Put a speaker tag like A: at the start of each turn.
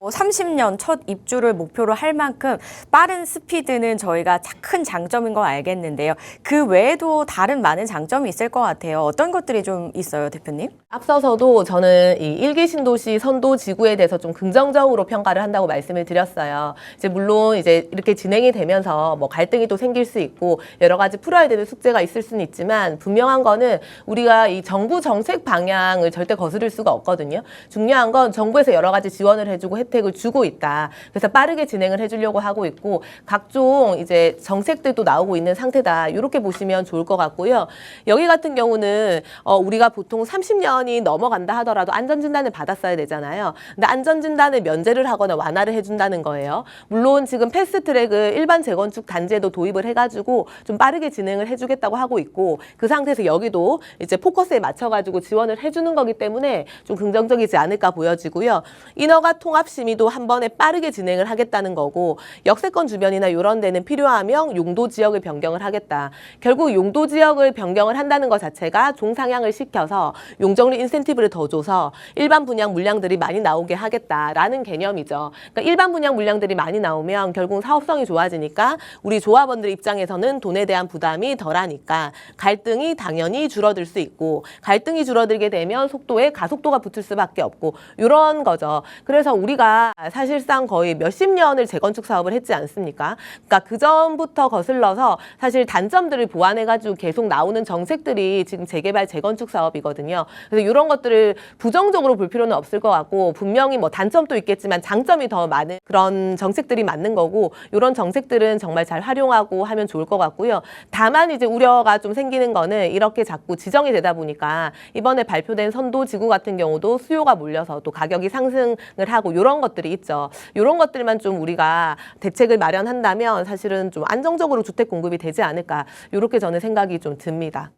A: 30년 첫 입주를 목표로 할 만큼 빠른 스피드는 저희가 큰 장점인 거 알겠는데요. 그 외에도 다른 많은 장점이 있을 것 같아요. 어떤 것들이 좀 있어요, 대표님?
B: 앞서서도 저는 이 1기 신도시 선도 지구에 대해서 좀 긍정적으로 평가를 한다고 말씀을 드렸어요. 이제 물론 이제 이렇게 진행이 되면서 뭐 갈등이 또 생길 수 있고 여러 가지 풀어야 되는 숙제가 있을 수는 있지만 분명한 거는 우리가 이 정부 정책 방향을 절대 거스를 수가 없거든요. 중요한 건 정부에서 여러 가지 지원을 해주고 혜택을 주고 있다. 그래서 빠르게 진행을 해주려고 하고 있고 각종 이제 정책들도 나오고 있는 상태다. 이렇게 보시면 좋을 것 같고요. 여기 같은 경우는 우리가 보통 30년이 넘어간다 하더라도 안전진단을 받았어야 되잖아요. 근데 안전진단을 면제를 하거나 완화를 해준다는 거예요. 물론 지금 패스트트랙을 일반 재건축 단지에도 도입을 해가지고 좀 빠르게 진행을 해주겠다고 하고 있고 그 상태에서 여기도 이제 포커스에 맞춰가지고 지원을 해주는 거기 때문에 좀 긍정적이지 않을까 보여지고요. 인허가 통합 심의도 한 번에 빠르게 진행을 하겠다는 거고 역세권 주변이나 이런 데는 필요하면 용도 지역을 변경을 하겠다. 결국 용도 지역을 변경을 한다는 것 자체가 종상향을 시켜서 용적률 인센티브를 더 줘서 일반 분양 물량들이 많이 나오게 하겠다라는 개념이죠. 그러니까 일반 분양 물량들이 많이 나오면 결국 사업성이 좋아지니까 우리 조합원들 입장에서는 돈에 대한 부담이 덜하니까 갈등이 당연히 줄어들 수 있고 갈등이 줄어들게 되면 속도에 가속도가 붙을 수밖에 없고 이런 거죠. 그래서 우리가 사실상 거의 몇십 년을 재건축 사업을 했지 않습니까? 그러니까 그 전부터 거슬러서 사실 단점들을 보완해가지고 계속 나오는 정책들이 지금 재개발 재건축 사업이거든요. 그래서 이런 것들을 부정적으로 볼 필요는 없을 것 같고 분명히 뭐 단점도 있겠지만 장점이 더 많은 그런 정책들이 맞는 거고 이런 정책들은 정말 잘 활용하고 하면 좋을 것 같고요. 다만 이제 우려가 좀 생기는 거는 이렇게 자꾸 지정이 되다 보니까 이번에 발표된 선도 지구 같은 경우도 수요가 몰려서 또 가격이 상승을 하고 이런 것들이 있죠. 이런 것들만 좀 우리가 대책을 마련한다면 사실은 좀 안정적으로 주택 공급이 되지 않을까 이렇게 저는 생각이 좀 듭니다.